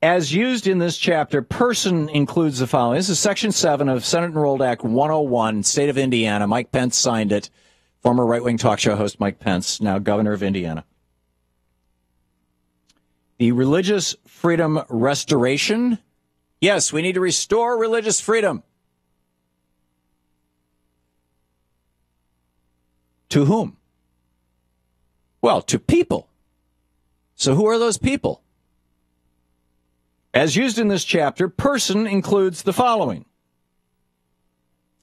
As used in this chapter, person includes the following. This is Section 7 of Senate Enrolled Act 101, State of Indiana. Mike Pence signed it. Former right-wing talk show host Mike Pence, now governor of Indiana. The religious freedom restoration. Yes, we need to restore religious freedom. To whom? Well, to people. So who are those people? As used in this chapter, person includes the following: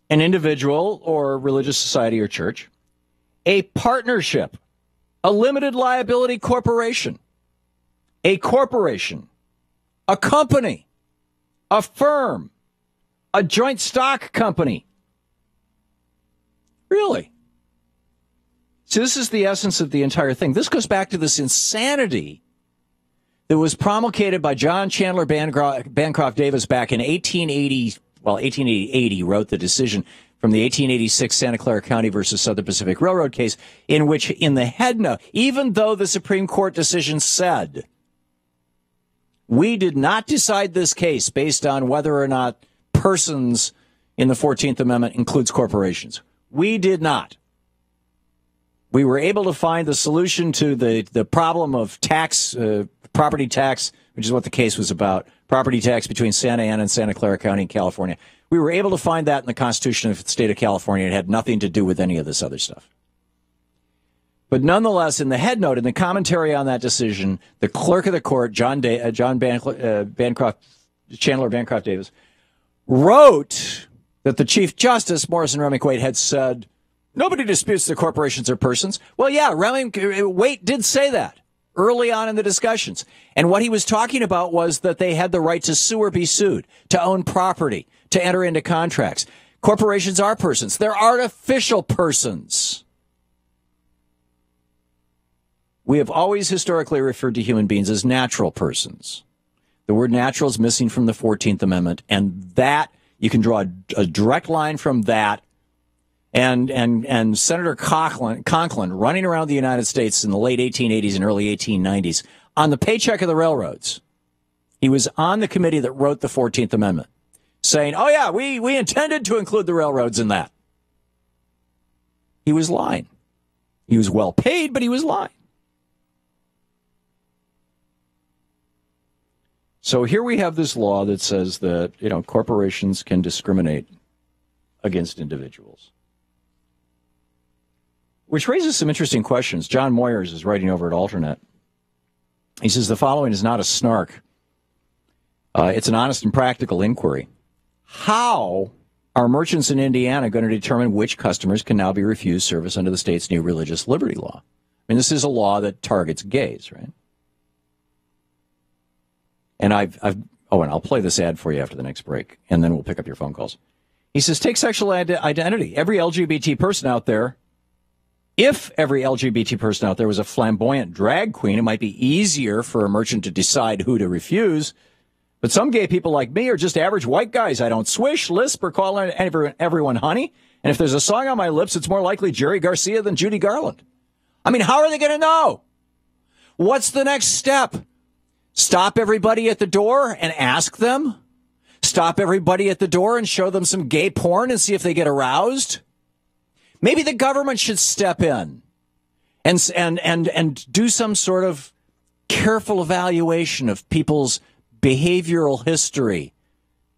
an individual or religious society or church, a partnership, a limited liability corporation, a corporation, a company, a firm, a joint stock company. Really? So this is the essence of the entire thing. This goes back to this insanity that was promulgated by John Chandler Bancroft Davis back in 1880. Well, 1880 he wrote the decision from the 1886 Santa Clara County versus Southern Pacific Railroad case, in which in the head note, even though the Supreme Court decision said, we did not decide this case based on whether or not persons in the 14th Amendment includes corporations. We did not. We were able to find the solution to the problem of tax, property tax, which is what the case was about, property tax between Santa Ana and Santa Clara County in California. We were able to find that in the Constitution of the state of California. It had nothing to do with any of this other stuff. But nonetheless, in the head note, in the commentary on that decision, the clerk of the court, Chandler Bancroft Davis, wrote that the Chief Justice, Morrison Remick-Waite, had said, nobody disputes that corporations are persons. Well, yeah, Waite did say that early on in the discussions. And what he was talking about was that they had the right to sue or be sued, to own property, to enter into contracts. Corporations are persons. They're artificial persons. We have always historically referred to human beings as natural persons. The word natural is missing from the 14th Amendment, and that, you can draw a direct line from that. And Senator Conklin running around the United States in the late 1880s and early 1890s on the paycheck of the railroads. He was on the committee that wrote the 14th Amendment, saying, oh, yeah, we intended to include the railroads in that. He was lying. He was well paid, but he was lying. So here we have this law that says that, corporations can discriminate against individuals, which raises some interesting questions. John Moyers is writing over at Alternet. He says the following is not a snark. It's an honest and practical inquiry. How are merchants in Indiana going to determine which customers can now be refused service under the state's new religious liberty law? I mean, this is a law that targets gays, right? And and I'll play this ad for you after the next break, and then we'll pick up your phone calls. He says, take sexual identity. Every LGBT person out there, if every LGBT person out there was a flamboyant drag queen, it might be easier for a merchant to decide who to refuse. But some gay people like me are just average white guys. I don't swish, lisp, or call everyone honey. And if there's a song on my lips, it's more likely Jerry Garcia than Judy Garland. I mean, how are they going to know? What's the next step? Stop everybody at the door and ask them? Stop everybody at the door and show them some gay porn and see if they get aroused? Maybe the government should step in and do some sort of careful evaluation of people's behavioral history.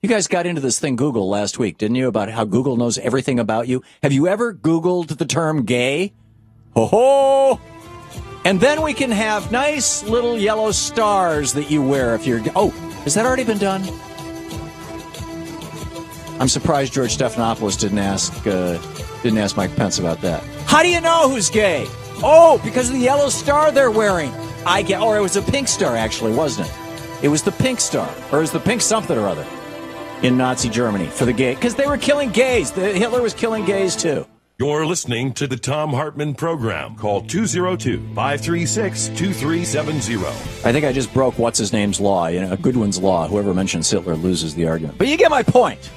You guys got into this thing, Google, last week, didn't you, about how Google knows everything about you? Have you ever Googled the term gay? Ho-ho! And then we can have nice little yellow stars that you wear if you're... Oh, has that already been done? I'm surprised George Stephanopoulos didn't ask Mike Pence about that. How do you know who's gay? Oh, because of the yellow star they're wearing. Or it was a pink star, actually, wasn't it? It was the pink star, or it was the pink something or other in Nazi Germany for the gay, because they were killing gays. Hitler was killing gays, too. You're listening to the Thom Hartmann Program. Call 202-536-2370. I think I just broke what's-his-name's law, Goodwin's law. Whoever mentions Hitler loses the argument. But you get my point.